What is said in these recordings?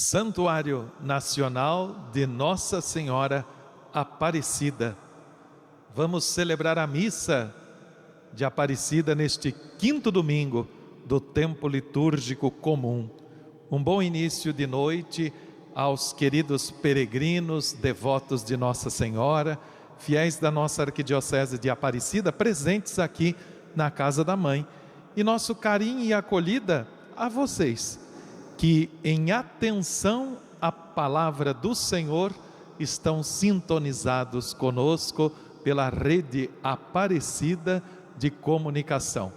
Santuário Nacional de Nossa Senhora Aparecida. Vamos celebrar a missa de Aparecida neste quinto domingo do tempo litúrgico comum. Um bom início de noite aos queridos peregrinos, devotos de Nossa Senhora, fiéis da nossa Arquidiocese de Aparecida, presentes aqui na Casa da Mãe. E nosso carinho e acolhida a vocês, que em atenção à palavra do Senhor estão sintonizados conosco pela rede Aparecida de comunicação.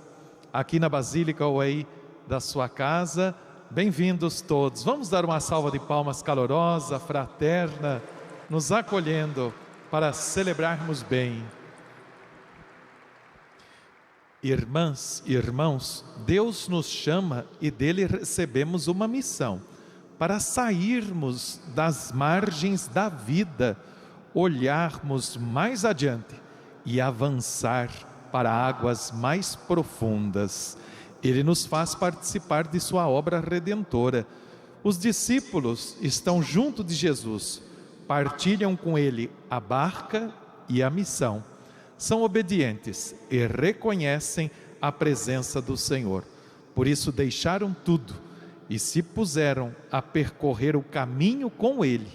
Aqui na Basílica ou aí da sua casa, bem-vindos todos. Vamos dar uma salva de palmas calorosa, fraterna, nos acolhendo para celebrarmos bem. Irmãs e irmãos, Deus nos chama e dele recebemos uma missão para sairmos das margens da vida, olharmos mais adiante e avançar para águas mais profundas. Ele nos faz participar de sua obra redentora. Os discípulos estão junto de Jesus, partilham com ele a barca e a missão. São obedientes e reconhecem a presença do Senhor. Por isso deixaram tudo e se puseram a percorrer o caminho com Ele,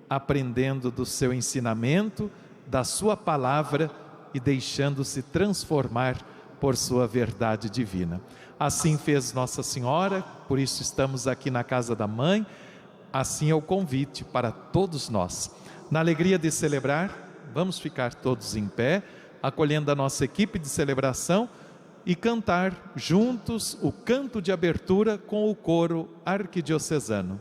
aprendendo do seu ensinamento, da sua palavra e deixando-se transformar por sua verdade divina. Assim fez Nossa Senhora, por isso estamos aqui na Casa da Mãe. Assim é o convite para todos nós. Na alegria de celebrar, vamos ficar todos em pé, acolhendo a nossa equipe de celebração e cantar juntos o canto de abertura com o coro arquidiocesano.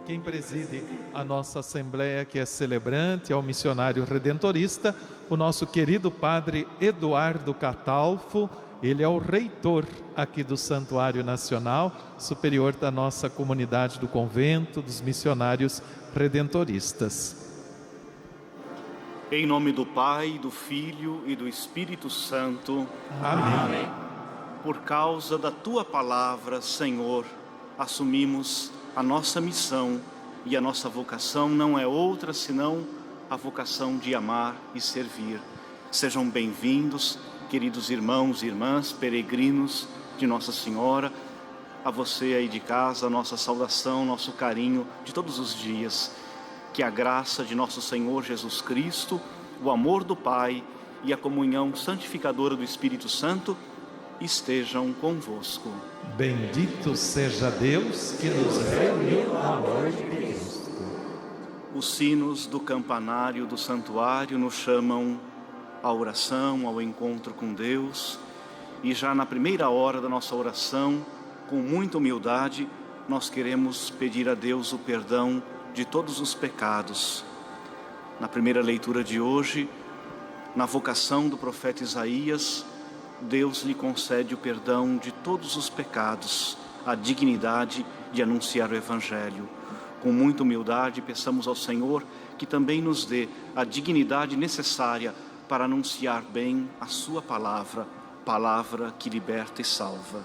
Quem preside a nossa Assembleia, que é celebrante, é o missionário redentorista, o nosso querido Padre Eduardo Catalfo. Ele é o reitor aqui do Santuário Nacional, superior da nossa comunidade do convento, dos missionários redentoristas. Em nome do Pai, do Filho e do Espírito Santo. Amém. Por causa da Tua palavra, Senhor, assumimos a nossa missão e a nossa vocação não é outra senão a vocação de amar e servir. Sejam bem-vindos, queridos irmãos e irmãs, peregrinos de Nossa Senhora. A você aí de casa, a nossa saudação, nosso carinho de todos os dias. Que a graça de nosso Senhor Jesus Cristo, o amor do Pai e a comunhão santificadora do Espírito Santo estejam convosco. Bendito seja Deus que nos reuniu no amor de Cristo. Os sinos do campanário do santuário nos chamam à oração, ao encontro com Deus. E já na primeira hora da nossa oração, com muita humildade, nós queremos pedir a Deus o perdão de todos os pecados. Na primeira leitura de hoje, na vocação do profeta Isaías, Deus lhe concede o perdão de todos os pecados, a dignidade de anunciar o Evangelho. Com muita humildade, peçamos ao Senhor que também nos dê a dignidade necessária para anunciar bem a sua palavra, palavra que liberta e salva.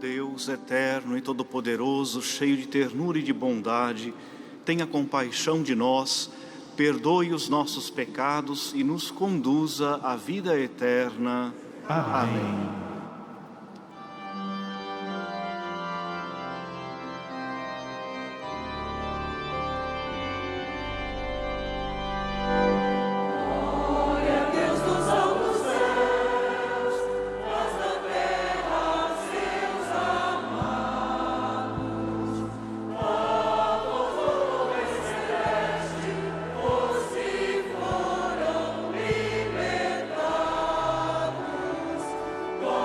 Deus eterno e todo-poderoso, cheio de ternura e de bondade, tenha compaixão de nós, perdoe os nossos pecados e nos conduza à vida eterna. Amém. Oh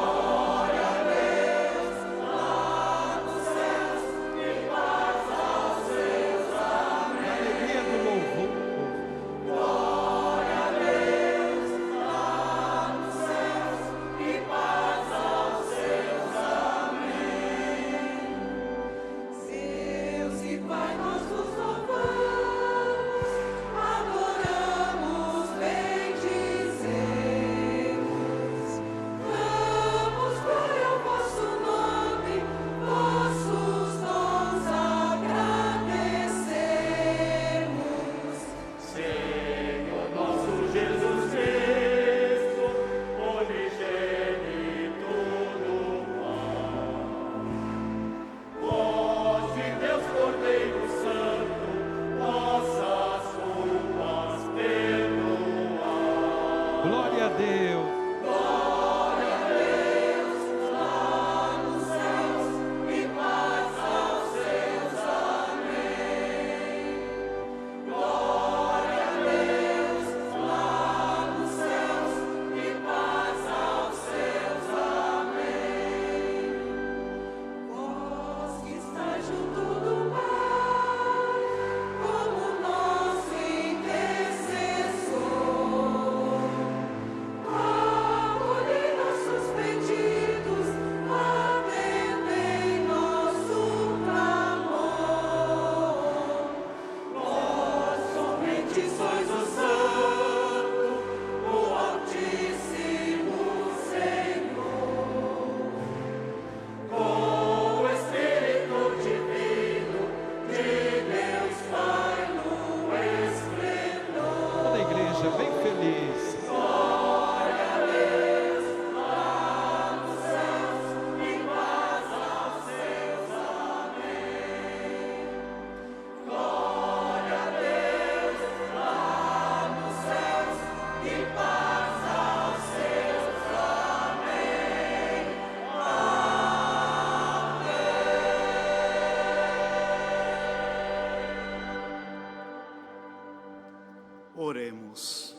Oremos.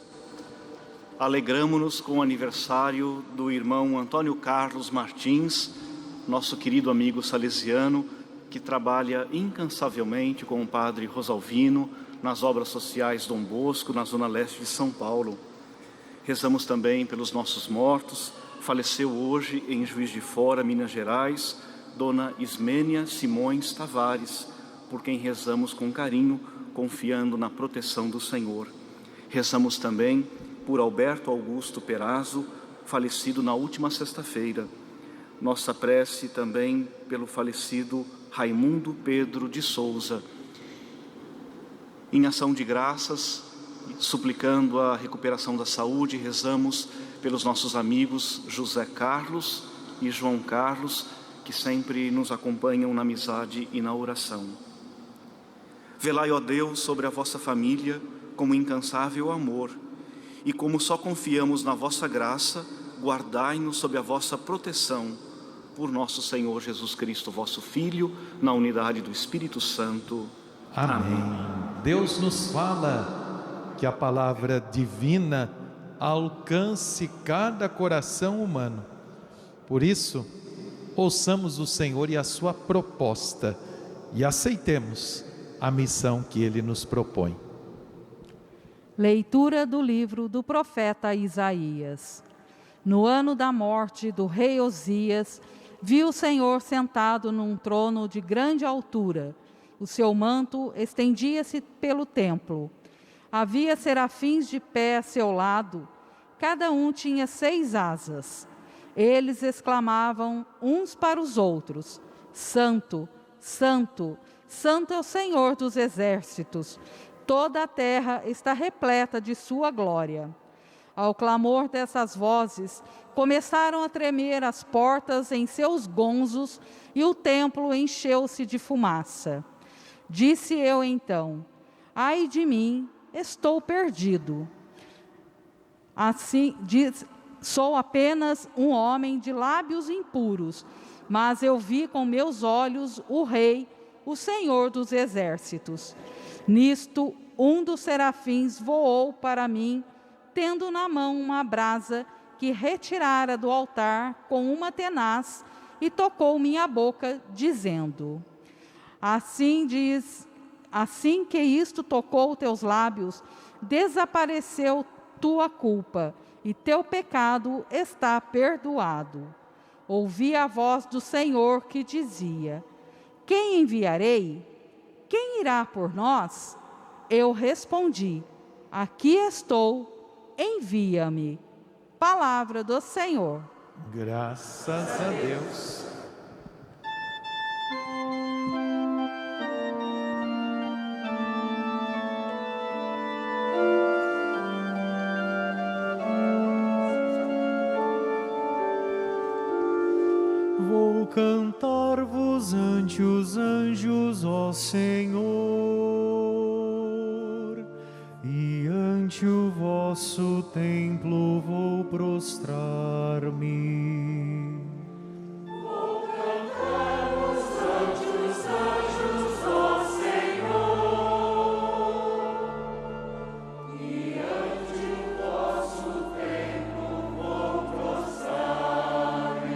Alegramo-nos com o aniversário do irmão Antônio Carlos Martins, nosso querido amigo salesiano, que trabalha incansavelmente com o padre Rosalvino nas obras sociais Dom Bosco, na zona leste de São Paulo. Rezamos também pelos nossos mortos. Faleceu hoje em Juiz de Fora, Minas Gerais, Dona Ismênia Simões Tavares, por quem rezamos com carinho, confiando na proteção do Senhor. Rezamos também por Alberto Augusto Perazzo, falecido na última sexta-feira. Nossa prece também pelo falecido Raimundo Pedro de Souza. Em ação de graças, suplicando a recuperação da saúde, rezamos pelos nossos amigos José Carlos e João Carlos, que sempre nos acompanham na amizade e na oração. Velai, ó Deus, sobre a vossa família com incansável amor, e como só confiamos na vossa graça, guardai-nos sob a vossa proteção, por nosso Senhor Jesus Cristo, vosso Filho, na unidade do Espírito Santo. Amém. Deus nos fala, que a palavra divina alcance cada coração humano. Por isso, ouçamos o Senhor e a sua proposta e aceitemos a missão que Ele nos propõe. Leitura do livro do profeta Isaías. No ano da morte do rei Osias, viu o Senhor sentado num trono de grande altura. O seu manto estendia-se pelo templo. Havia serafins de pé a seu lado, cada um tinha 6 asas. Eles exclamavam uns para os outros: Santo, Santo, Santo é o Senhor dos exércitos. Toda a terra está repleta de sua glória. Ao clamor dessas vozes, começaram a tremer as portas em seus gonzos e o templo encheu-se de fumaça. Disse eu então: ai de mim, estou perdido. Assim, sou apenas um homem de lábios impuros, mas eu vi com meus olhos o Rei, o Senhor dos exércitos. Nisto, um dos serafins voou para mim, tendo na mão uma brasa que retirara do altar com uma tenaz e tocou minha boca, dizendo: assim que isto tocou teus lábios, desapareceu tua culpa, e teu pecado está perdoado. Ouvi a voz do Senhor que dizia: quem enviarei? Quem irá por nós? Eu respondi: aqui estou, envia-me. Palavra do Senhor. Graças a Deus. Vou cantar-vos ante os anjos, ó Senhor, e ante o vosso templo vou prostrar-me. Vou cantar-vos ante os anjos, ó Senhor, e ante o vosso templo vou prostrar-me.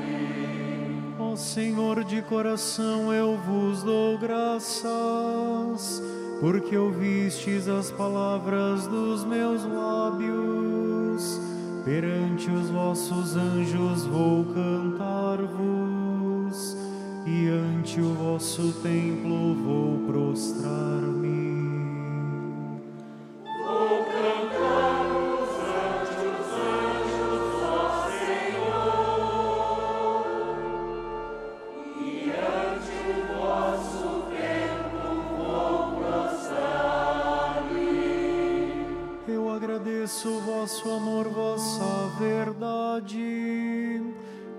Ó Senhor, de coração eu vos dou graças, porque ouvistes as palavras dos meus lábios. Perante os vossos anjos vou cantar-vos, e ante o vosso templo vou prostrar-me. Vou cantar-vos ante os anjos, ó Senhor, e ante o vosso templo vou prostrar-me. Eu agradeço o vosso amor, vossa verdade,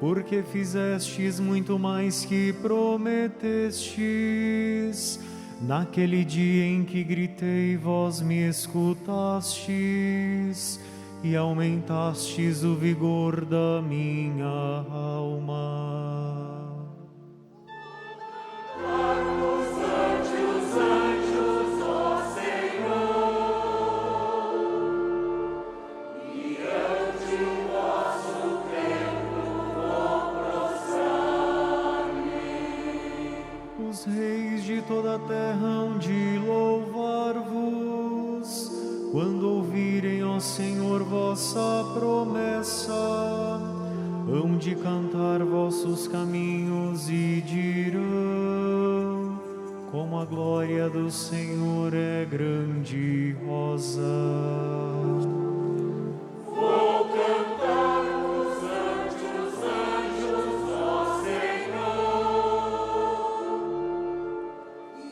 porque fizestes muito mais que prometestes. Naquele dia em que gritei, vós me escutastes e aumentastes o vigor da minha alma. Cantar-vos ante os anjos, ó Senhor, Os reis de toda a terra hão de louvar-vos, quando ouvirem, ó Senhor, vossa promessa. Hão de cantar vossos caminhos e dirão: como a glória do Senhor é grandiosa. Vou cantar-vos ante os anjos, ó Senhor,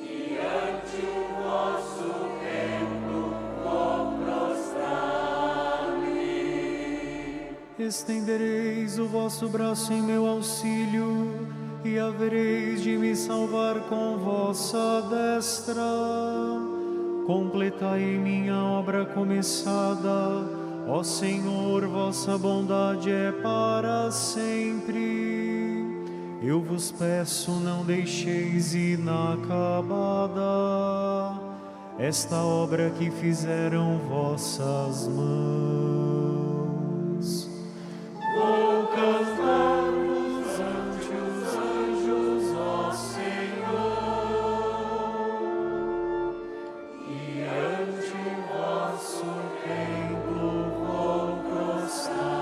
e ante o vosso templo vou prostrar-me. Estendereis o vosso braço em meu auxílio, e havereis de me salvar com vossa destra. Completai minha obra começada, ó Senhor, vossa bondade é para sempre. Eu vos peço, não deixeis inacabada esta obra que fizeram vossas mãos. Vou cantar-vos ante os anjos, ó Senhor, e ante o vosso templo vou prostrar-me.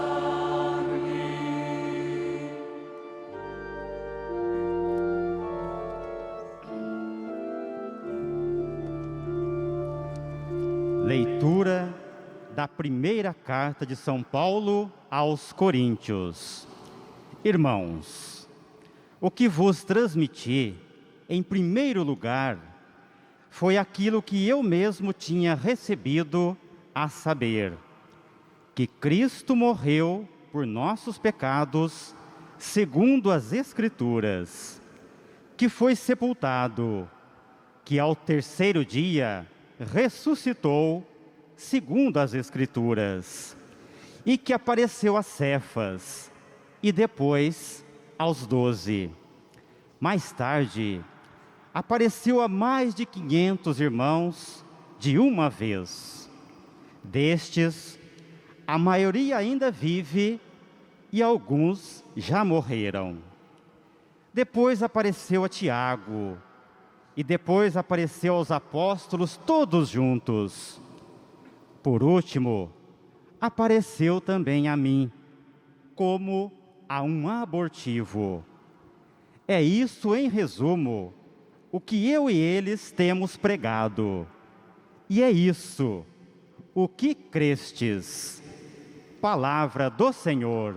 Leitura da primeira carta de São Paulo aos Coríntios. Irmãos, o que vos transmiti, em primeiro lugar, foi aquilo que eu mesmo tinha recebido, a saber, que Cristo morreu por nossos pecados, segundo as Escrituras, que foi sepultado, que ao terceiro dia ressuscitou, segundo as Escrituras, e que apareceu a Cefas, e depois aos 12. Mais tarde, apareceu a mais de 500 irmãos de uma vez. Destes, a maioria ainda vive e alguns já morreram. Depois apareceu a Tiago, e depois apareceu aos apóstolos todos juntos. Por último, apareceu também a mim, como a um abortivo. É isso, em resumo, o que eu e eles temos pregado. E é isso, o que crestes. Palavra do Senhor.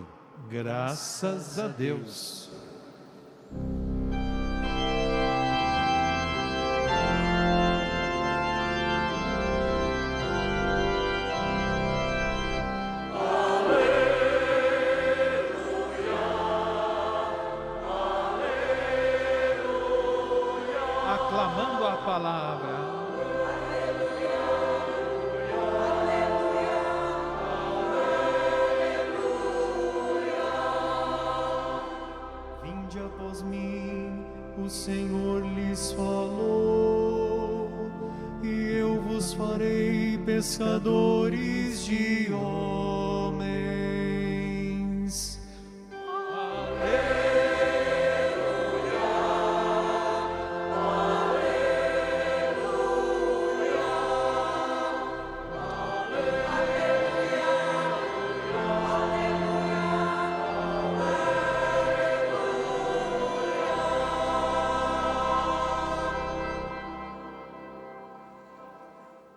Graças a Deus. Aclamando a palavra. Vinde após mim, o Senhor lhes falou, e eu vos farei pescadores de homens.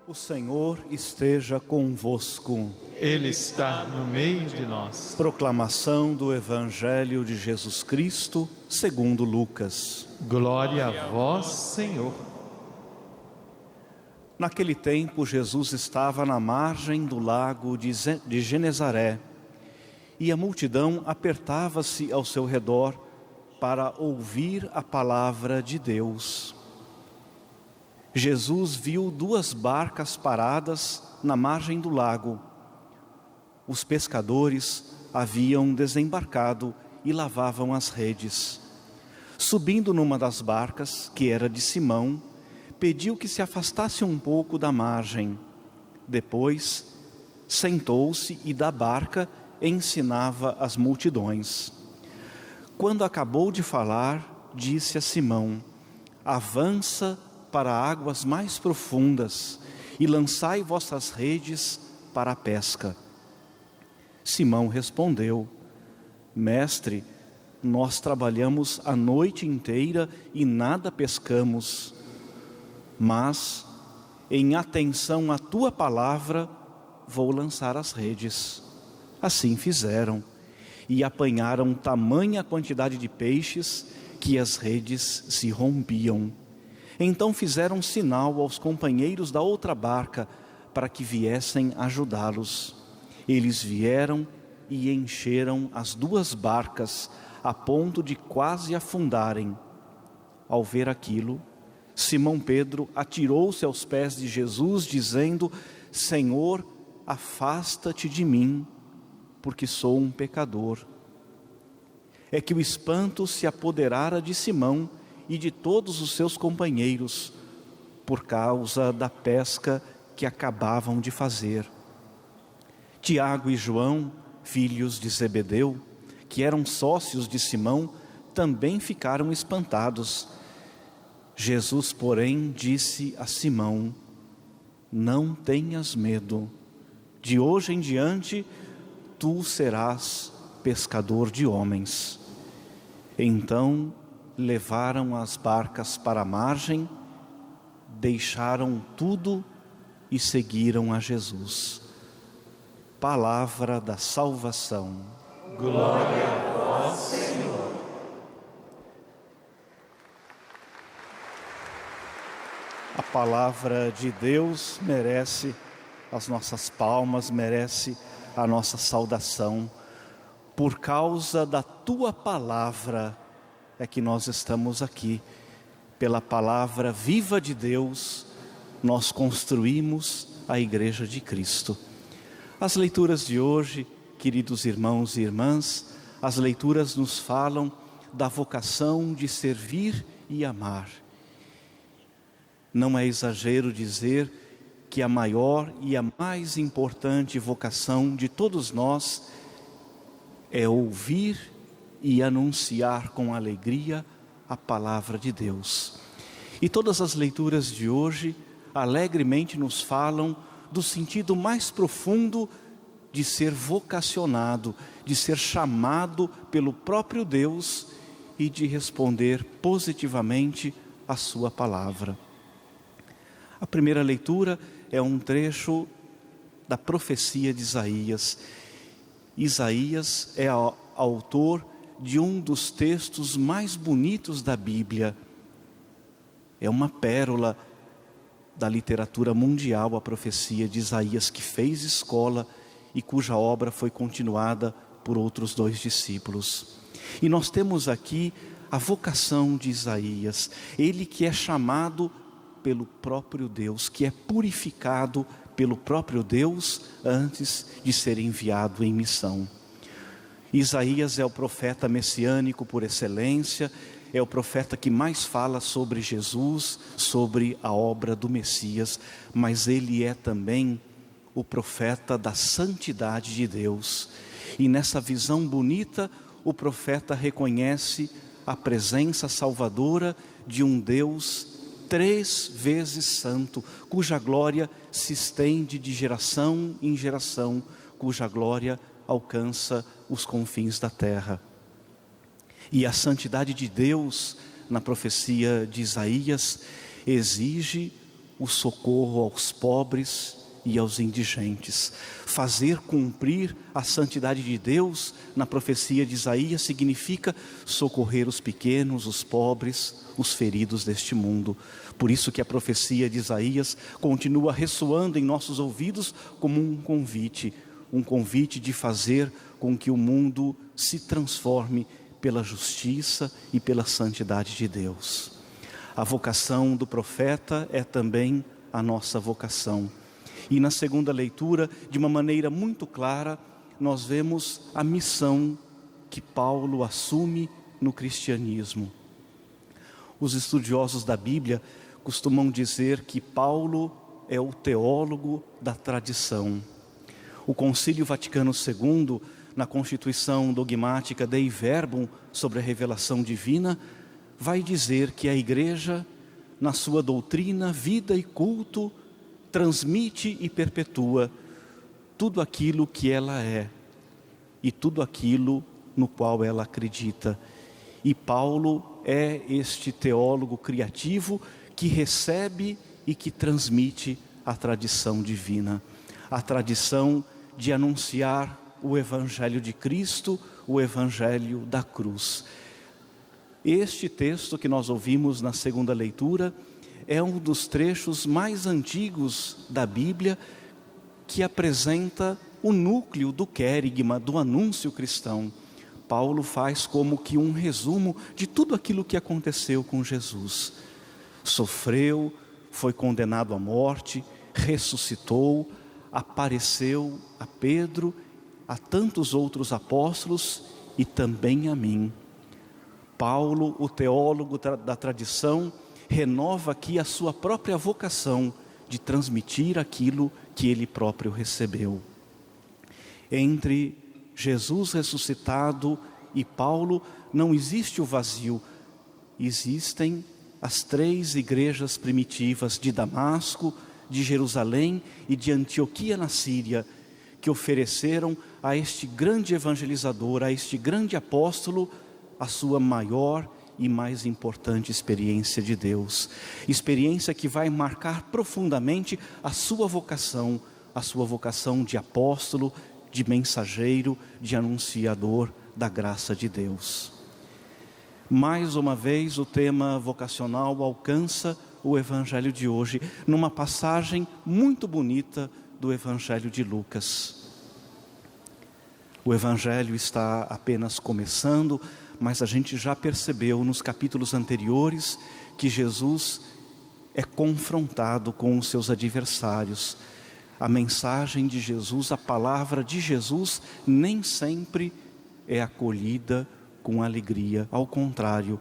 O Senhor esteja convosco. Ele está no meio de nós. Proclamação do Evangelho de Jesus Cristo, segundo Lucas. Glória a vós, Senhor. Naquele tempo, Jesus estava na margem do lago de Genezaré, e a multidão apertava-se ao seu redor para ouvir a palavra de Deus. Jesus viu 2 barcas paradas na margem do lago. Os pescadores haviam desembarcado e lavavam as redes. Subindo numa das barcas, que era de Simão, pediu que se afastasse um pouco da margem. Depois, sentou-se e da barca ensinava as multidões. Quando acabou de falar, disse a Simão: avança para águas mais profundas e lançai vossas redes para a pesca. Simão respondeu: Mestre, nós trabalhamos a noite inteira e nada pescamos, mas em atenção à tua palavra vou lançar as redes. Assim fizeram e apanharam tamanha quantidade de peixes que as redes se rompiam. Então fizeram sinal aos companheiros da outra barca para que viessem ajudá-los. Eles vieram e encheram as duas barcas a ponto de quase afundarem. Ao ver aquilo, Simão Pedro atirou-se aos pés de Jesus, dizendo: Senhor, afasta-te de mim, porque sou um pecador. É que o espanto se apoderara de Simão e de todos os seus companheiros, por causa da pesca que acabavam de fazer. Tiago e João, filhos de Zebedeu, que eram sócios de Simão, também ficaram espantados. Jesus, porém, disse a Simão: Não tenhas medo, de hoje em diante tu serás pescador de homens. Então levaram as barcas para a margem, deixaram tudo e seguiram a Jesus. Palavra da salvação. Glória a vós, Senhor. A palavra de Deus merece as nossas palmas, merece a nossa saudação. Por causa da tua palavra é que nós estamos aqui. Pela palavra viva de Deus, nós construímos a Igreja de Cristo. As leituras de hoje, queridos irmãos e irmãs, as leituras nos falam da vocação de servir e amar. Não é exagero dizer que a maior e a mais importante vocação de todos nós é ouvir e anunciar com alegria a palavra de Deus. E todas as leituras de hoje alegremente nos falam do sentido mais profundo de ser vocacionado, de ser chamado pelo próprio Deus e de responder positivamente à sua palavra. A primeira leitura é um trecho da profecia de Isaías. Isaías é autor de um dos textos mais bonitos da Bíblia. É uma pérola da literatura mundial, a profecia de Isaías, que fez escola e cuja obra foi continuada por outros 2 discípulos. E nós temos aqui a vocação de Isaías, ele que é chamado pelo próprio Deus, que é purificado pelo próprio Deus antes de ser enviado em missão. Isaías é o profeta messiânico por excelência, é o profeta que mais fala sobre Jesus, sobre a obra do Messias, mas ele é também o profeta da santidade de Deus. E nessa visão bonita, o profeta reconhece a presença salvadora de um Deus 3 vezes santo, cuja glória se estende de geração em geração, cuja glória alcança os confins da terra. E a santidade de Deus, na profecia de Isaías, exige o socorro aos pobres e aos indigentes. Fazer cumprir a santidade de Deus, na profecia de Isaías, significa socorrer os pequenos, os pobres, os feridos deste mundo. Por isso que a profecia de Isaías continua ressoando em nossos ouvidos como um convite de fazer com que o mundo se transforme pela justiça e pela santidade de Deus. A vocação do profeta é também a nossa vocação. E na segunda leitura, de uma maneira muito clara, nós vemos a missão que Paulo assume no cristianismo. Os estudiosos da Bíblia costumam dizer que Paulo é o teólogo da tradição. O Concílio Vaticano II, na Constituição Dogmática Dei Verbum sobre a revelação divina, vai dizer que a Igreja na sua doutrina, vida e culto, transmite e perpetua tudo aquilo que ela é e tudo aquilo no qual ela acredita. E Paulo é este teólogo criativo que recebe e que transmite a tradição divina, a tradição de anunciar o Evangelho de Cristo, o Evangelho da cruz. Este texto que nós ouvimos na segunda leitura é um dos trechos mais antigos da Bíblia que apresenta o núcleo do querigma, do anúncio cristão. Paulo faz como que um resumo de tudo aquilo que aconteceu com Jesus. Sofreu, foi condenado à morte, ressuscitou, apareceu a Pedro, a tantos outros apóstolos e também a mim. Paulo, o teólogo da tradição, renova aqui a sua própria vocação de transmitir aquilo que ele próprio recebeu. Entre Jesus ressuscitado e Paulo não existe o vazio, existem as 3 igrejas primitivas de Damasco, de Jerusalém e de Antioquia na Síria, que ofereceram a este grande evangelizador, a este grande apóstolo, a sua maior e mais importante experiência de Deus. Experiência que vai marcar profundamente a sua vocação de apóstolo, de mensageiro, de anunciador da graça de Deus. Mais uma vez o tema vocacional alcança o Evangelho de hoje, numa passagem muito bonita do Evangelho de Lucas. O Evangelho está apenas começando, mas a gente já percebeu nos capítulos anteriores que Jesus é confrontado com os seus adversários. A mensagem de Jesus, a palavra de Jesus, nem sempre é acolhida com alegria. Ao contrário,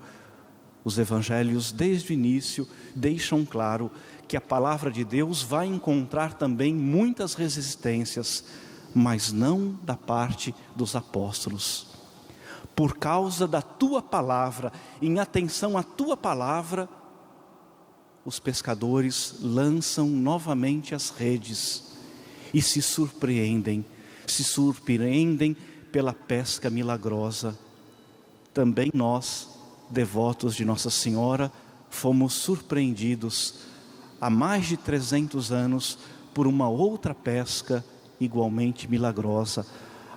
os evangelhos desde o início deixam claro que a palavra de Deus vai encontrar também muitas resistências, mas não da parte dos apóstolos. Por causa da tua palavra, em atenção à tua palavra, os pescadores lançam novamente as redes e se surpreendem pela pesca milagrosa. Também nós, devotos de Nossa Senhora, fomos surpreendidos há mais de 300 anos por uma outra pesca igualmente milagrosa,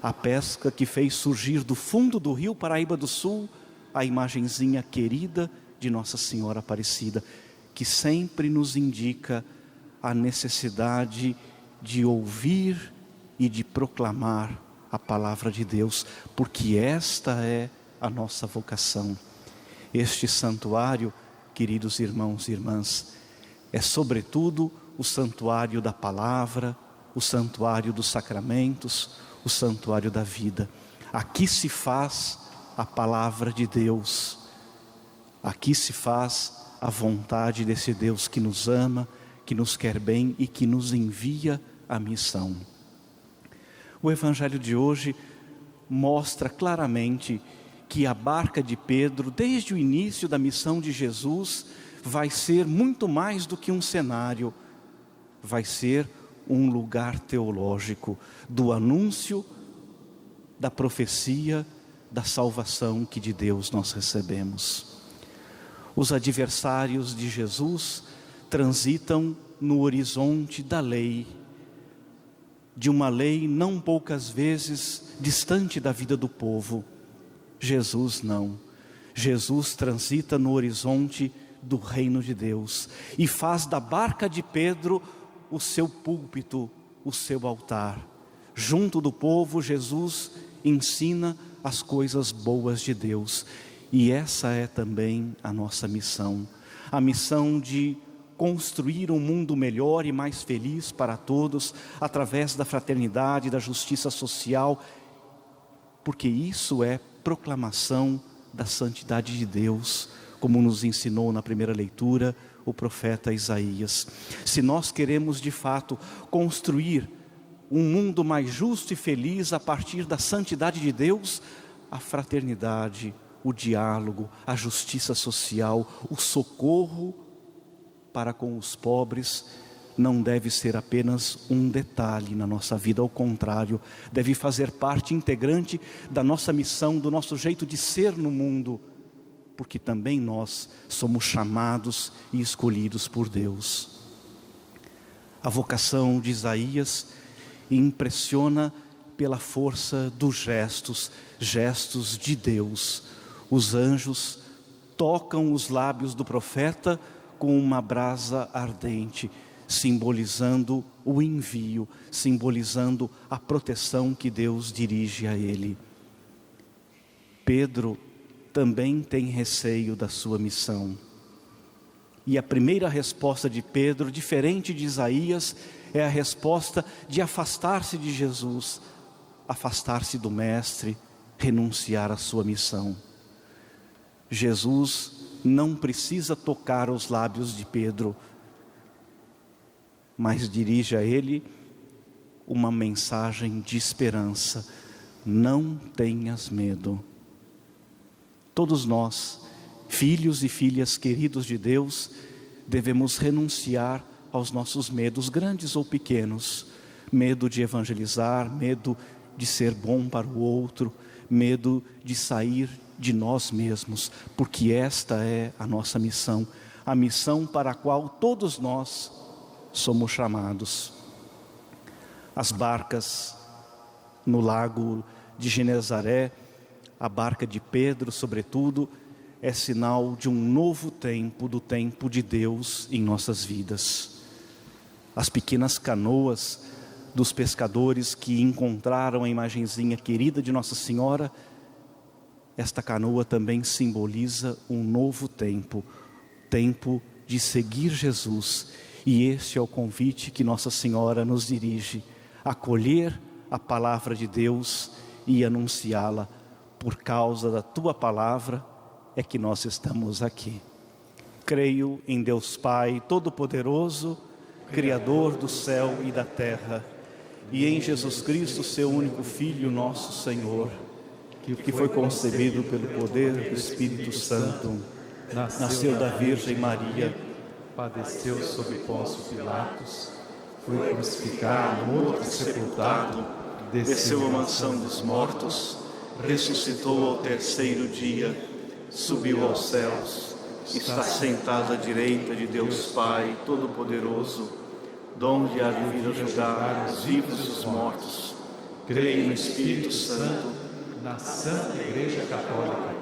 a pesca que fez surgir do fundo do rio Paraíba do Sul a imagenzinha querida de Nossa Senhora Aparecida, que sempre nos indica a necessidade de ouvir e de proclamar a palavra de Deus, porque esta é a nossa vocação. Este santuário, queridos irmãos e irmãs, é sobretudo o santuário da palavra, o santuário dos sacramentos, o santuário da vida. Aqui se faz a palavra de Deus, aqui se faz a vontade desse Deus que nos ama, que nos quer bem e que nos envia a missão. O Evangelho de hoje mostra claramente que a barca de Pedro, desde o início da missão de Jesus, vai ser muito mais do que um cenário, vai ser um lugar teológico do anúncio, da profecia, da salvação que de Deus nós recebemos. Os adversários de Jesus transitam no horizonte da lei, de uma lei não poucas vezes distante da vida do povo. Jesus não. Jesus transita no horizonte do reino de Deus e faz da barca de Pedro o seu púlpito, o seu altar. Junto do povo, Jesus ensina as coisas boas de Deus. E essa é também a nossa missão. A missão de construir um mundo melhor e mais feliz para todos, através da fraternidade, da justiça social, porque isso é proclamação da santidade de Deus, como nos ensinou na primeira leitura o profeta Isaías. Se nós queremos de fato construir um mundo mais justo e feliz a partir da santidade de Deus, a fraternidade, o diálogo, a justiça social, o socorro para com os pobres não deve ser apenas um detalhe na nossa vida, ao contrário, deve fazer parte integrante da nossa missão, do nosso jeito de ser no mundo, porque também nós somos chamados e escolhidos por Deus. A vocação de Isaías impressiona pela força dos gestos de Deus. Os anjos tocam os lábios do profeta com uma brasa ardente, simbolizando o envio, simbolizando a proteção que Deus dirige a ele. Pedro também tem receio da sua missão. E a primeira resposta de Pedro, diferente de Isaías, é a resposta de afastar-se de Jesus, afastar-se do Mestre, renunciar à sua missão. Jesus não precisa tocar os lábios de Pedro, mas dirige a ele uma mensagem de esperança: não tenhas medo. Todos nós, filhos e filhas queridos de Deus, devemos renunciar aos nossos medos, grandes ou pequenos. Medo de evangelizar, medo de ser bom para o outro, medo de sair de nós mesmos, porque esta é a nossa missão, a missão para a qual todos nós somos chamados. As barcas no lago de Genezaré, a barca de Pedro, sobretudo, é sinal de um novo tempo, do tempo de Deus em nossas vidas. As pequenas canoas dos pescadores que encontraram a imagenzinha querida de Nossa Senhora, esta canoa também simboliza um novo tempo, tempo de seguir Jesus. E este é o convite que Nossa Senhora nos dirige: acolher a palavra de Deus e anunciá-la. Por causa da tua palavra é que nós estamos aqui. Creio em Deus Pai Todo-Poderoso, Criador do céu e da terra, e em Jesus Cristo, seu único Filho, nosso Senhor, que foi concebido pelo poder do Espírito Santo, nasceu da Virgem Maria, padeceu sob Pôncio Pilatos, foi crucificado, morto e sepultado, desceu à mansão dos mortos, ressuscitou ao terceiro dia, subiu aos céus, está sentado à direita de Deus Pai Todo-Poderoso, donde há de vir a julgar os vivos e os mortos. Creio no Espírito Santo, na Santa Igreja Católica,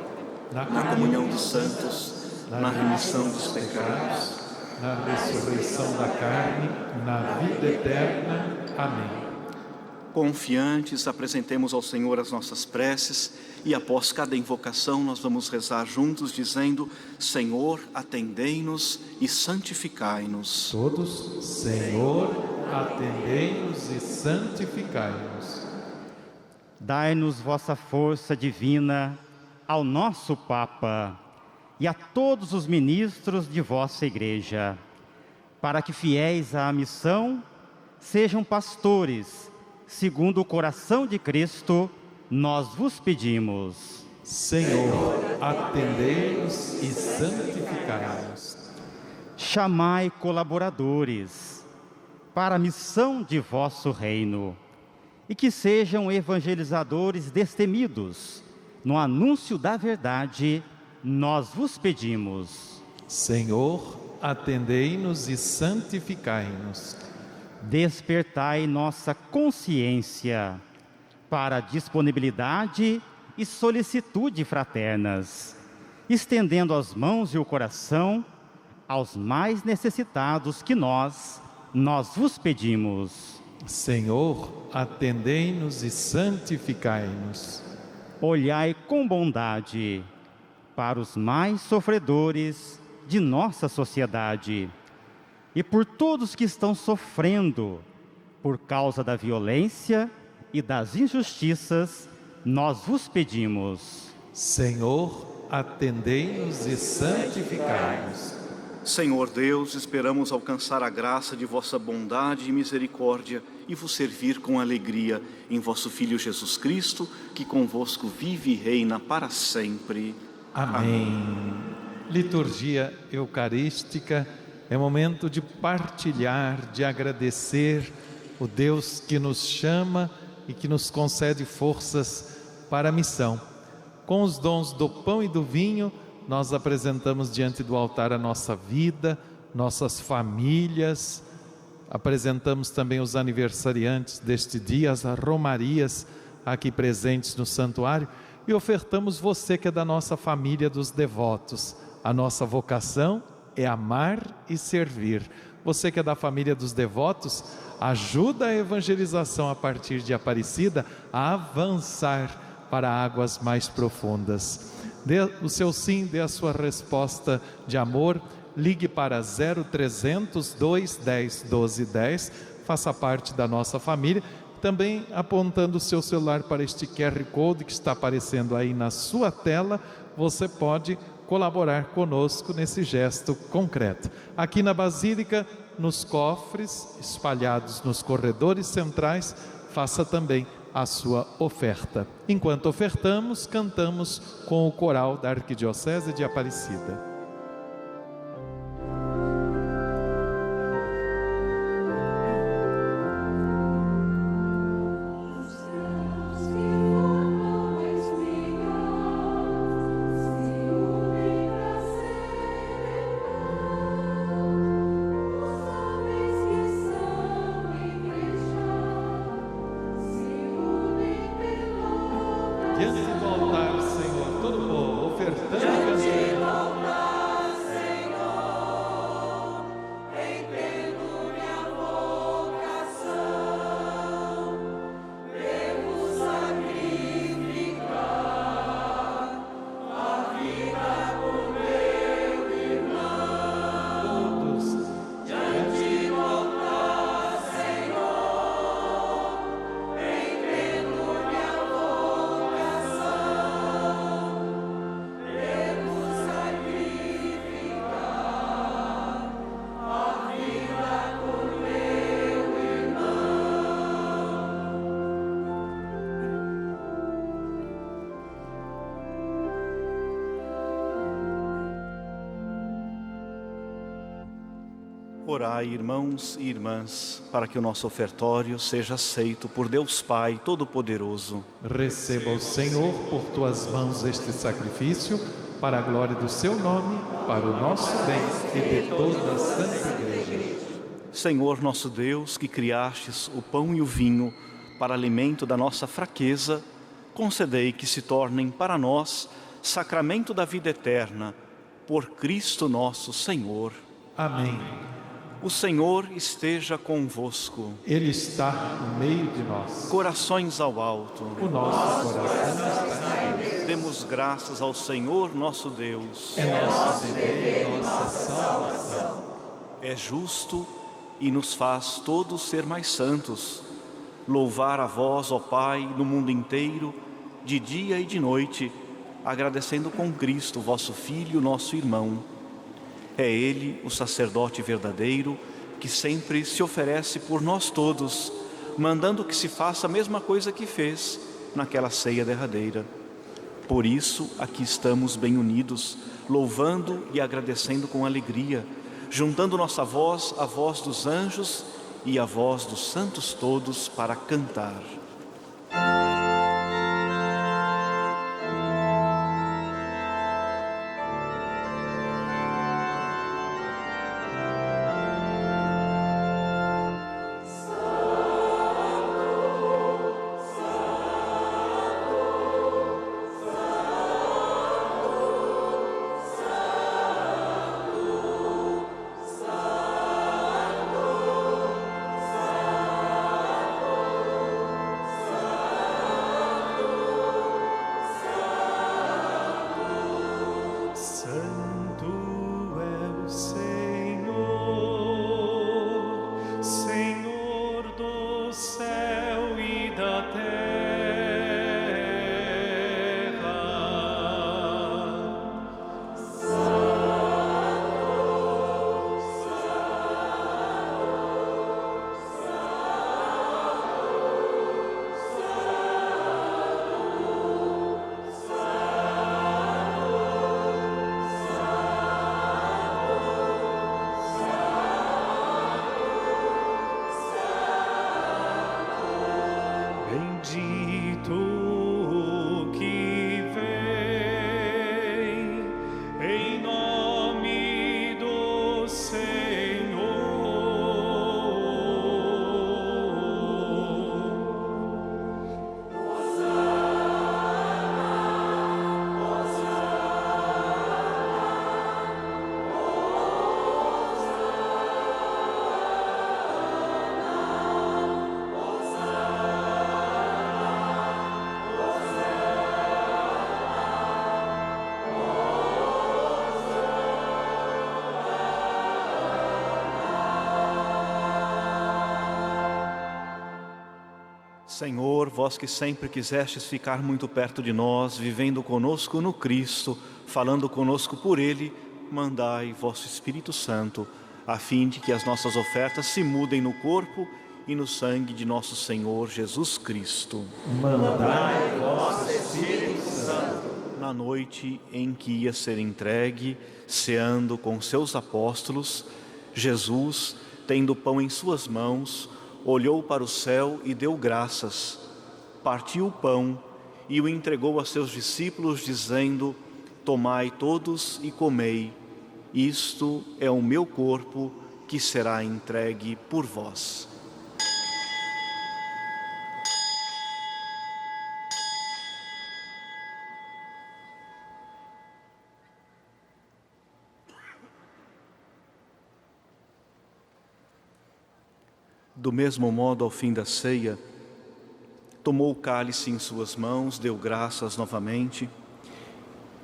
na comunhão dos santos, na remissão dos pecados, na ressurreição da carne, na vida eterna. Amém. Confiantes, apresentemos ao Senhor as nossas preces e após cada invocação nós vamos rezar juntos dizendo: Senhor, atendei-nos e santificai-nos. Todos: Senhor, atendei-nos e santificai-nos. Dai-nos vossa força divina ao nosso Papa e a todos os ministros de vossa Igreja, para que, fiéis à missão, sejam pastores, segundo o coração de Cristo, nós vos pedimos. Senhor, atendei-nos e santificai-nos. Chamai colaboradores para a missão de vosso reino, e que sejam evangelizadores destemidos no anúncio da verdade, nós vos pedimos. Senhor, atendei-nos e santificai-nos. Despertai nossa consciência para a disponibilidade e solicitude fraternas, estendendo as mãos e o coração aos mais necessitados que nós vos pedimos. Senhor, atendei-nos e santificai-nos. Olhai com bondade para os mais sofredores de nossa sociedade e por todos que estão sofrendo por causa da violência e das injustiças, nós vos pedimos. Senhor, atendei-nos e santificai-nos. Senhor Deus, esperamos alcançar a graça de vossa bondade e misericórdia e vos servir com alegria em vosso Filho Jesus Cristo, que convosco vive e reina para sempre. Amém. Liturgia Eucarística É momento de partilhar, de agradecer o Deus que nos chama e que nos concede forças para a missão. Com os dons do pão e do vinho, nós apresentamos diante do altar a nossa vida, nossas famílias, apresentamos também os aniversariantes deste dia, as romarias aqui presentes no santuário, e ofertamos você que é da nossa família dos devotos. A nossa vocação é amar e servir. Você que é da família dos devotos, ajuda a evangelização a partir de Aparecida a avançar para águas mais profundas. Dê o seu sim, dê a sua resposta de amor, ligue para 0300 210 1210, faça parte da nossa família, também apontando o seu celular para este QR Code que está aparecendo aí na sua tela, você pode colaborar conosco nesse gesto concreto. Aqui na Basílica, nos cofres espalhados nos corredores centrais, faça também a sua oferta. Enquanto ofertamos, cantamos com o coral da Arquidiocese de Aparecida. Diante do altar, Senhor, todo o povo ofertando e cantando. Orai, irmãos e irmãs, para que o nosso ofertório seja aceito por Deus Pai Todo-Poderoso. Receba o Senhor por tuas mãos este sacrifício, para a glória do seu nome, para o nosso bem e de toda a Santa Igreja. Senhor nosso Deus, que criastes o pão e o vinho para alimento da nossa fraqueza, concedei que se tornem para nós sacramento da vida eterna, por Cristo nosso Senhor. Amém. O Senhor esteja convosco. Ele está no meio de nós. Corações ao alto. O nosso coração está em Deus. Demos graças ao Senhor nosso Deus. É nosso dever, nossa salvação. É justo e nos faz todos ser mais santos. Louvar a vós, ó Pai, no mundo inteiro, de dia e de noite, agradecendo com Cristo, vosso Filho, nosso irmão. É Ele, o sacerdote verdadeiro, que sempre se oferece por nós todos, mandando que se faça a mesma coisa que fez naquela ceia derradeira. Por isso, aqui estamos bem unidos, louvando e agradecendo com alegria, juntando nossa voz à voz dos anjos e à voz dos santos todos para cantar. Senhor, vós que sempre quisestes ficar muito perto de nós, vivendo conosco no Cristo, falando conosco por Ele, mandai vosso Espírito Santo, a fim de que as nossas ofertas se mudem no corpo e no sangue de nosso Senhor Jesus Cristo. Mandai vosso Espírito Santo. Na noite em que ia ser entregue, ceando com seus apóstolos, Jesus, tendo o pão em suas mãos, olhou para o céu e deu graças, partiu o pão e o entregou a seus discípulos, dizendo: tomai todos e comei, isto é o meu corpo que será entregue por vós. Do mesmo modo, ao fim da ceia, tomou o cálice em suas mãos, deu graças novamente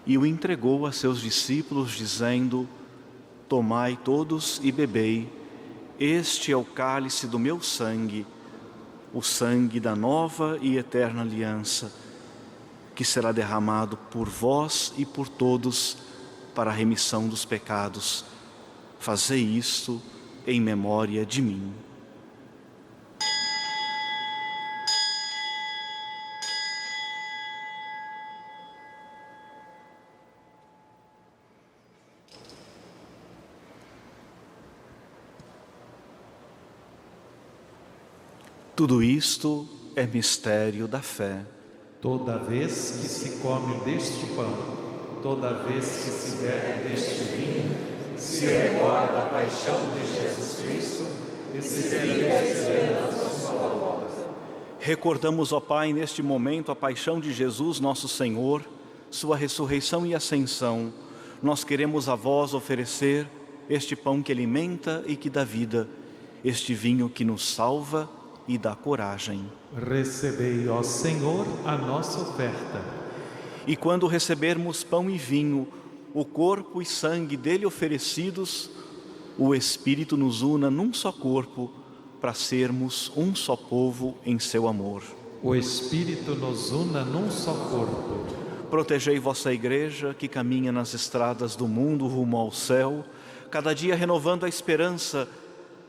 e o entregou a seus discípulos, dizendo: tomai todos e bebei, este é o cálice do meu sangue, o sangue da nova e eterna aliança, que será derramado por vós e por todos para a remissão dos pecados. Fazei isto em memória de mim. Tudo isto é mistério da fé. Toda vez que se come deste pão, toda vez que se bebe deste vinho, se recorda a paixão de Jesus Cristo e se vive a esperança da sua volta. Recordamos, ó Pai, neste momento a paixão de Jesus, nosso Senhor, sua ressurreição e ascensão. Nós queremos a vós oferecer este pão que alimenta e que dá vida, este vinho que nos salva e dá coragem. Recebei, ó Senhor, a nossa oferta. E quando recebermos pão e vinho, o corpo e sangue dele oferecidos, o Espírito nos una num só corpo, para sermos um só povo em seu amor. O Espírito nos una num só corpo. Protegei vossa igreja que caminha nas estradas do mundo rumo ao céu, cada dia renovando a esperança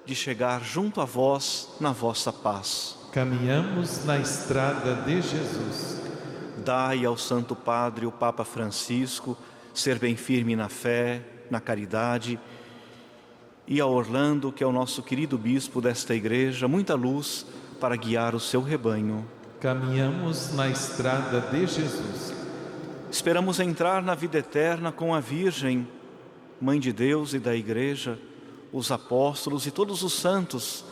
de chegar junto a vós na vossa paz. Caminhamos na estrada de Jesus. Dai ao Santo Padre, o Papa Francisco, ser bem firme na fé, na caridade, e a Orlando, que é o nosso querido bispo desta igreja, muita luz para guiar o seu rebanho. Caminhamos na estrada de Jesus. Esperamos entrar na vida eterna com a Virgem, Mãe de Deus e da Igreja, os apóstolos e todos os santos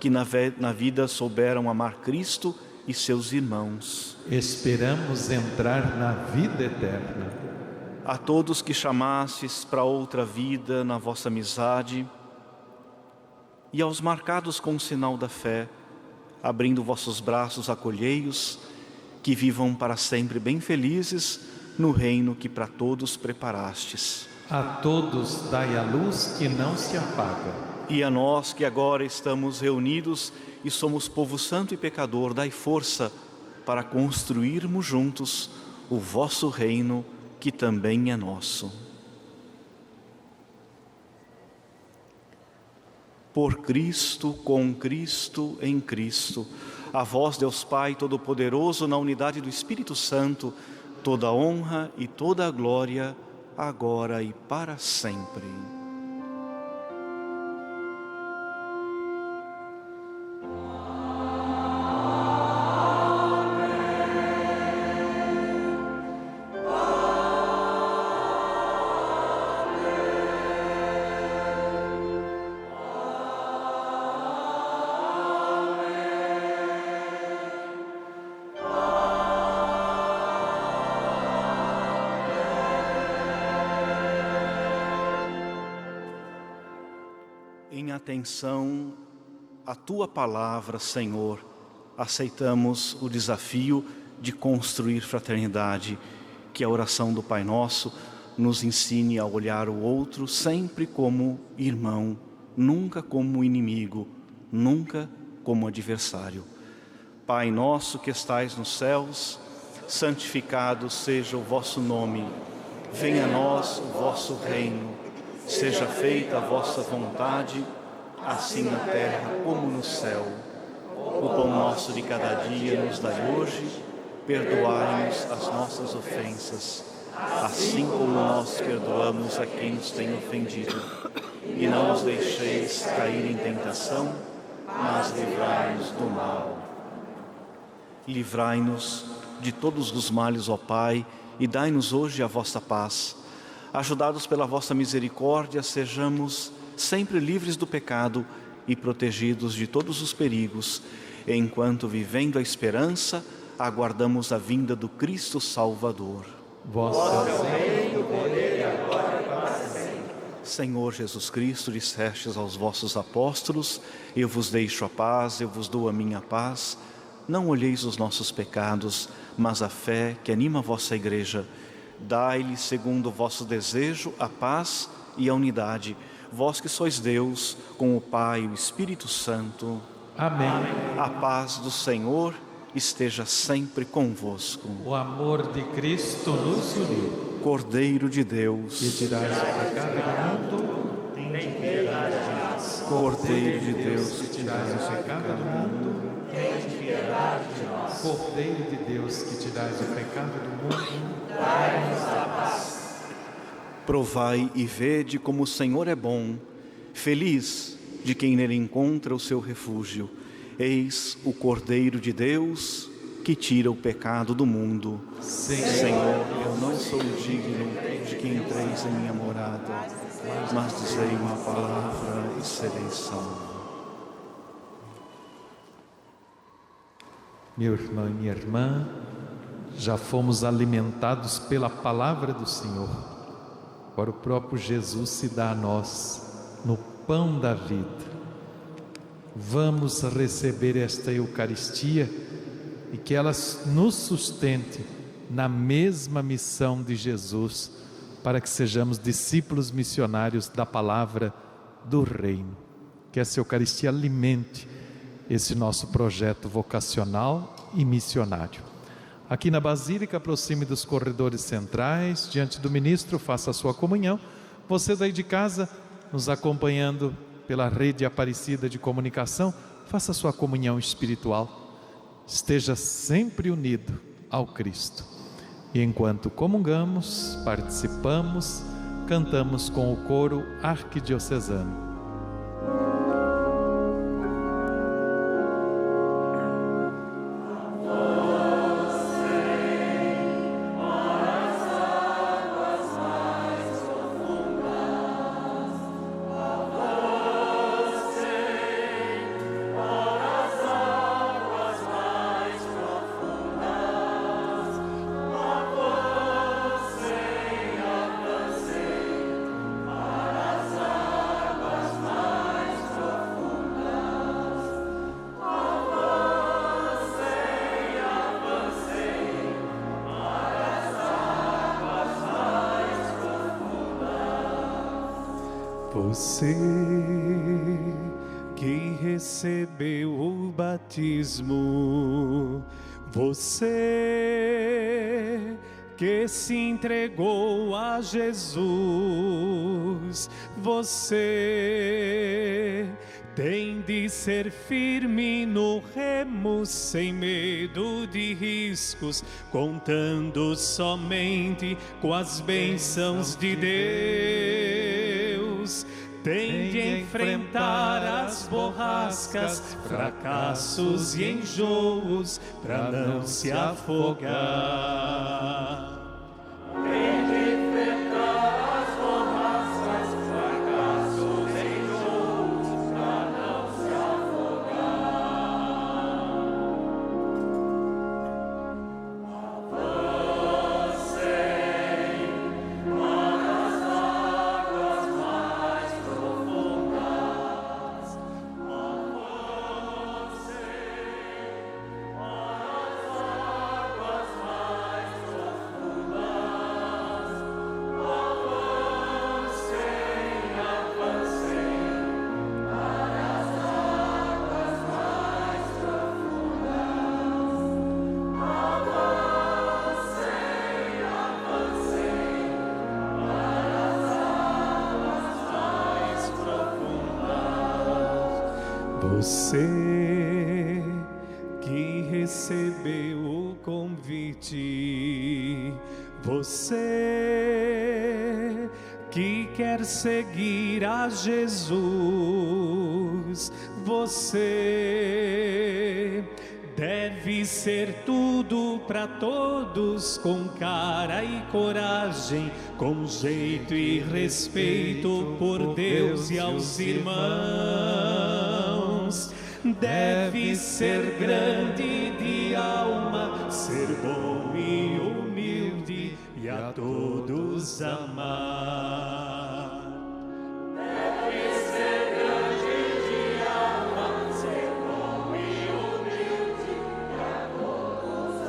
que na vida souberam amar Cristo e seus irmãos. Esperamos entrar na vida eterna. A todos que chamastes para outra vida na vossa amizade, e aos marcados com o sinal da fé, abrindo vossos braços, acolhei-os, que vivam para sempre bem felizes no reino que para todos preparastes. A todos dai a luz que não se apaga. E a nós que agora estamos reunidos e somos povo santo e pecador, dai força para construirmos juntos o vosso reino, que também é nosso. Por Cristo, com Cristo, em Cristo, a vós, Deus Pai Todo-Poderoso, na unidade do Espírito Santo, toda a honra e toda a glória, agora e para sempre. Em atenção à Tua palavra, Senhor, aceitamos o desafio de construir fraternidade, que a oração do Pai Nosso nos ensine a olhar o outro sempre como irmão, nunca como inimigo, nunca como adversário. Pai nosso que estais nos céus, santificado seja o vosso nome. Venha a nós o vosso reino. Seja feita a vossa vontade, assim na terra como no céu. O pão nosso de cada dia nos dai hoje. Perdoai-nos as nossas ofensas, assim como nós perdoamos a quem nos tem ofendido. E não nos deixeis cair em tentação, mas livrai-nos do mal. Livrai-nos de todos os males, ó Pai, e dai-nos hoje a vossa paz. Ajudados pela vossa misericórdia, sejamos sempre livres do pecado e protegidos de todos os perigos, enquanto, vivendo a esperança, aguardamos a vinda do Cristo Salvador. Vosso reino, poder e a glória para sempre. Senhor Jesus Cristo, dissestes aos vossos apóstolos: eu vos deixo a paz, eu vos dou a minha paz. Não olheis os nossos pecados, mas a fé que anima a vossa igreja. Dai-lhe, segundo o vosso desejo, a paz e a unidade. Vós que sois Deus, com o Pai e o Espírito Santo. Amém. A paz do Senhor esteja sempre convosco. O amor de Cristo nos uniu. Cordeiro de Deus, Que tirais o pecado do mundo, Tem piedade de nós. Cordeiro de Deus, que tirais o pecado do mundo, Tem piedade de nós. Cordeiro de Deus, que tirais o pecado do mundo, Dai-nos a paz. provai e vede como o Senhor é bom. Feliz de quem nele encontra o seu refúgio. Eis o Cordeiro de Deus que tira o pecado do mundo. Senhor, eu não sou digno de que entreis em minha morada, mas dizei uma palavra e serei salvo. Meu irmão e minha irmã, já fomos alimentados pela palavra do Senhor. Agora o próprio Jesus se dá a nós no pão da vida. Vamos receber esta Eucaristia e que ela nos sustente na mesma missão de Jesus, para que sejamos discípulos missionários da palavra do Reino. Que essa Eucaristia alimente esse nosso projeto vocacional e missionário. Aqui na Basílica, aproxime dos corredores centrais, diante do ministro, faça a sua comunhão. Você daí de casa, nos acompanhando pela rede Aparecida de comunicação, faça a sua comunhão espiritual. Esteja sempre unido ao Cristo. E enquanto comungamos, participamos, cantamos com o coro arquidiocesano. Você que recebeu o batismo, você que se entregou a Jesus, você tem de ser firme no remo, sem medo de riscos, contando somente com as bênçãos de Deus. Tem de enfrentar as borrascas, fracassos e enjoos, para não se afogar. Tem de enfrentar as borrascas, fracassos e enjoos, para não se Você que recebeu o convite, você que quer seguir a Jesus, você deve ser tudo para todos, com cara e coragem, com jeito e respeito por Deus e aos irmãos. Deve ser grande de alma, ser bom e humilde e a todos amar. Deve ser grande de alma, ser bom e humilde e a todos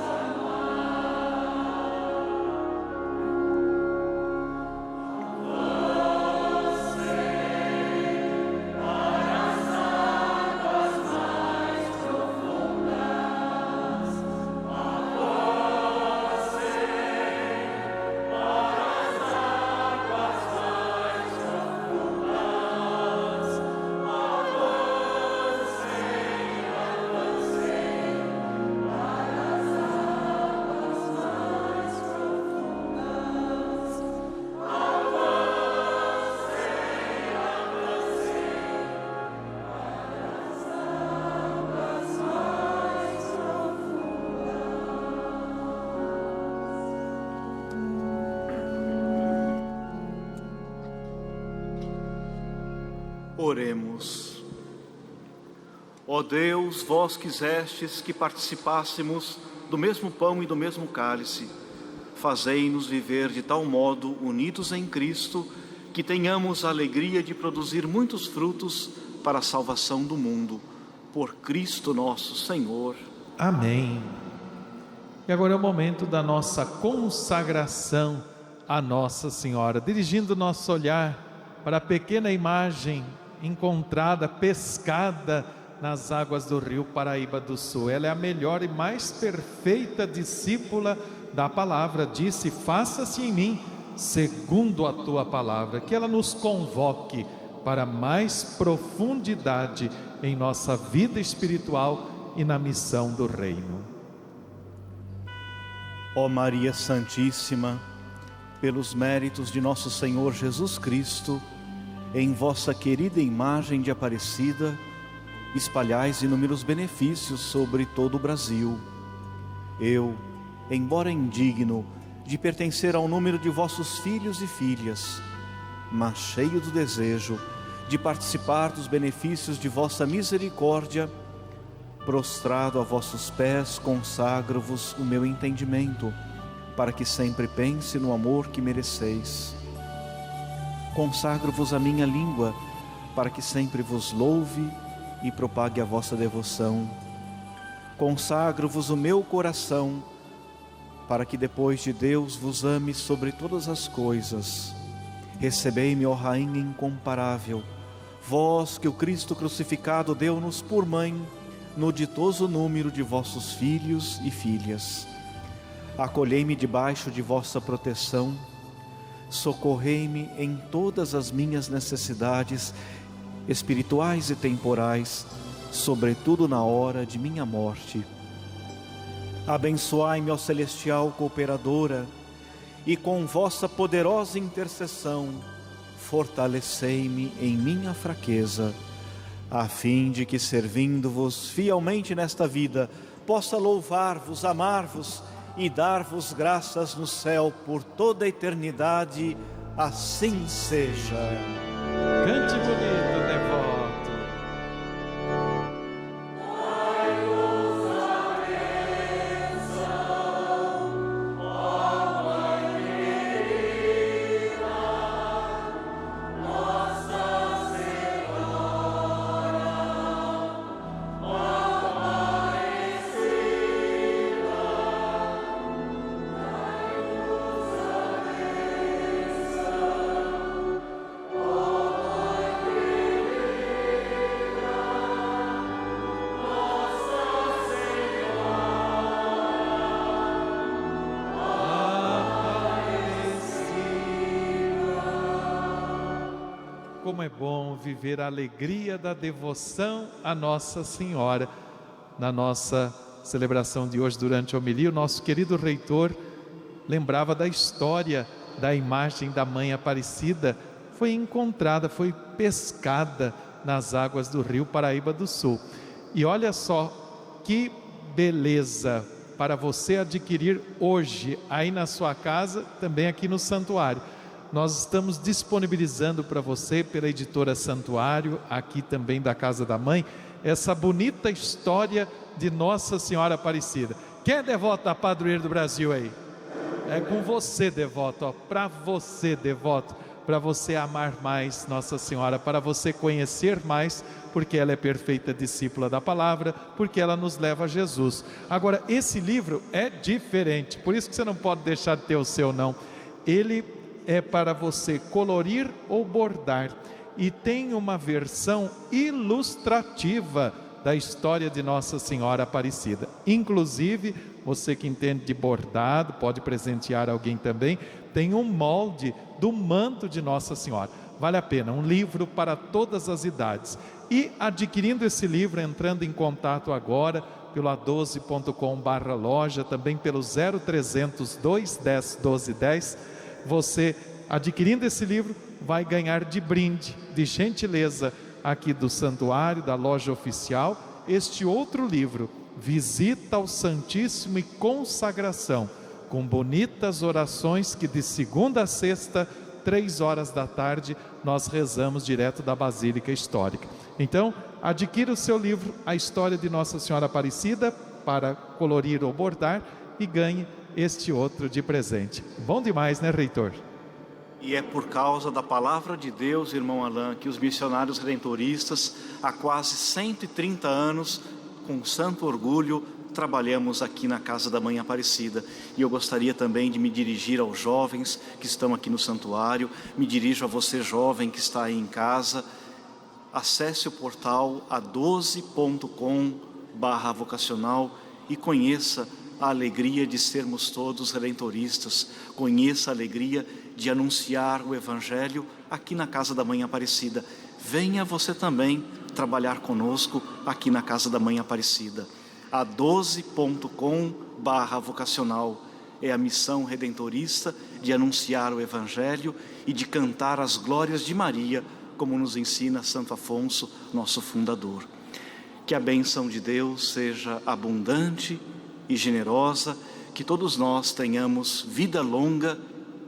Oremos. Ó Deus, vós quisestes que participássemos do mesmo pão e do mesmo cálice. Fazei-nos viver de tal modo, unidos em Cristo, que tenhamos a alegria de produzir muitos frutos para a salvação do mundo. Por Cristo nosso Senhor. Amém. E agora é o momento da nossa consagração a Nossa Senhora, dirigindo nosso olhar para a pequena imagem encontrada, pescada nas águas do rio Paraíba do Sul. Ela é a melhor e mais perfeita discípula da palavra. Disse: faça-se em mim segundo a tua palavra. Que ela nos convoque para mais profundidade em nossa vida espiritual e na missão do reino. Ó Maria Santíssima, pelos méritos de nosso Senhor Jesus Cristo, em vossa querida imagem de Aparecida, espalhais inúmeros benefícios sobre todo o Brasil. Eu, embora indigno de pertencer ao número de vossos filhos e filhas, mas cheio do desejo de participar dos benefícios de vossa misericórdia, prostrado a vossos pés, consagro-vos o meu entendimento, para que sempre pense no amor que mereceis. Consagro-vos a minha língua, para que sempre vos louve e propague a vossa devoção. Consagro-vos o meu coração, para que depois de Deus vos ame sobre todas as coisas. Recebei-me, ó Rainha incomparável, vós que o Cristo crucificado deu-nos por mãe, no ditoso número de vossos filhos e filhas. Acolhei-me debaixo de vossa proteção, socorrei-me em todas as minhas necessidades espirituais e temporais, sobretudo na hora de minha morte. Abençoai-me, ó celestial cooperadora, e com vossa poderosa intercessão, fortalecei-me em minha fraqueza, a fim de que, servindo-vos fielmente nesta vida, possa louvar-vos, amar-vos e dar-vos graças no céu por toda a eternidade. Assim seja. Cante bonito, devoto. como é bom viver a alegria da devoção a Nossa Senhora. Na nossa celebração de hoje, durante a homilia, o nosso querido reitor lembrava da história da imagem da Mãe Aparecida. Foi encontrada, foi pescada nas águas do rio Paraíba do Sul. E olha só que beleza para você adquirir hoje, aí na sua casa, também aqui no Santuário. Nós estamos disponibilizando para você, pela editora Santuário, aqui também da Casa da Mãe, essa bonita história de Nossa Senhora Aparecida. Quem é devoto da Padroeira do Brasil aí? É com você, devoto, para você, devoto, para você amar mais Nossa Senhora, para você conhecer mais, porque ela é perfeita discípula da palavra, porque ela nos leva a Jesus. Agora, esse livro é diferente, por isso que você não pode deixar de ter o seu não. Ele é para você colorir ou bordar, e tem uma versão ilustrativa da história de Nossa Senhora Aparecida. Inclusive, você que entende de bordado, pode presentear alguém também, tem um molde do manto de Nossa Senhora. Vale a pena, um livro para todas as idades. E adquirindo esse livro, entrando em contato agora pelo a12.com/loja, também pelo 0300 210 1210, você adquirindo esse livro vai ganhar de brinde, de gentileza aqui do Santuário, da loja oficial, este outro livro, Visita ao Santíssimo e Consagração, com bonitas orações que de segunda a sexta, 3 horas da tarde, nós rezamos direto da Basílica Histórica. Então, adquira o seu livro, A História de Nossa Senhora Aparecida, para colorir ou bordar, e ganhe este outro de presente. Bom demais, né, reitor? E é por causa da palavra de Deus, irmão Alain, que os missionários redentoristas, há quase 130 anos, com santo orgulho, trabalhamos aqui na Casa da Mãe Aparecida. E eu gostaria também de me dirigir aos jovens que estão aqui no santuário, me dirijo a você, jovem, que está aí em casa. Acesse o portal a12.com/vocacional e conheça a alegria de sermos todos redentoristas, conheça a alegria de anunciar o Evangelho aqui na Casa da Mãe Aparecida. Venha você também trabalhar conosco aqui na Casa da Mãe Aparecida. a12.com/vocacional é a missão redentorista de anunciar o Evangelho e de cantar as glórias de Maria, como nos ensina Santo Afonso, nosso fundador. Que a bênção de Deus seja abundante e generosa, que todos nós tenhamos vida longa,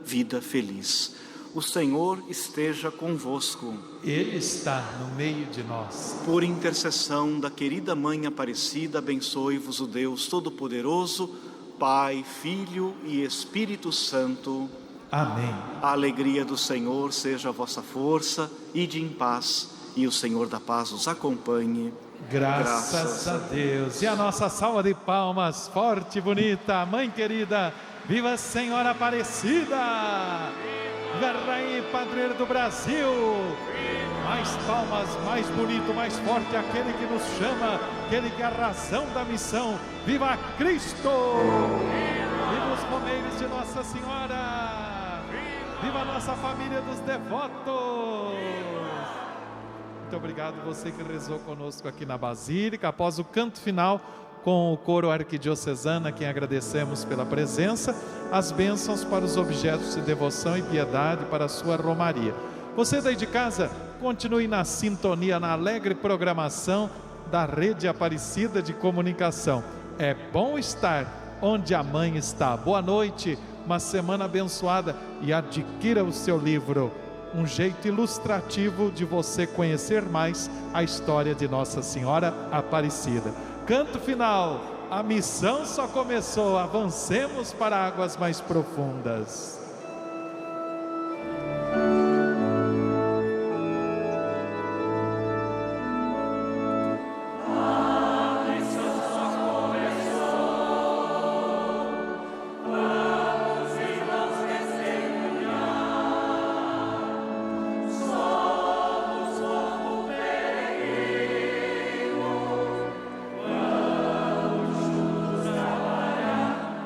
vida feliz. O Senhor esteja convosco. Ele está no meio de nós. Por intercessão da querida Mãe Aparecida, abençoe-vos o Deus Todo-Poderoso, Pai, Filho e Espírito Santo. Amém. A alegria do Senhor seja a vossa força. Ide em paz, e o Senhor da paz os acompanhe. Graças a Deus. E a nossa salva de palmas, forte e bonita. Mãe querida, viva a Senhora Aparecida! Viva a Rainha e Padroeira do Brasil! Mais palmas, mais bonito, mais forte, aquele que nos chama, aquele que é a razão da missão. Viva Cristo! Viva os romeiros de Nossa Senhora! Viva a nossa família dos devotos! Muito obrigado você que rezou conosco aqui na Basílica. Após o canto final, com o coro arquidiocesano, a quem agradecemos pela presença, as bênçãos para os objetos de devoção e piedade para a sua romaria. Você daí de casa, continue na sintonia, na alegre programação da Rede Aparecida de Comunicação. É bom estar onde a Mãe está. Boa noite, uma semana abençoada, e adquira o seu livro, um jeito ilustrativo de você conhecer mais a história de Nossa Senhora Aparecida. Canto final, a missão só começou, avancemos para águas mais profundas.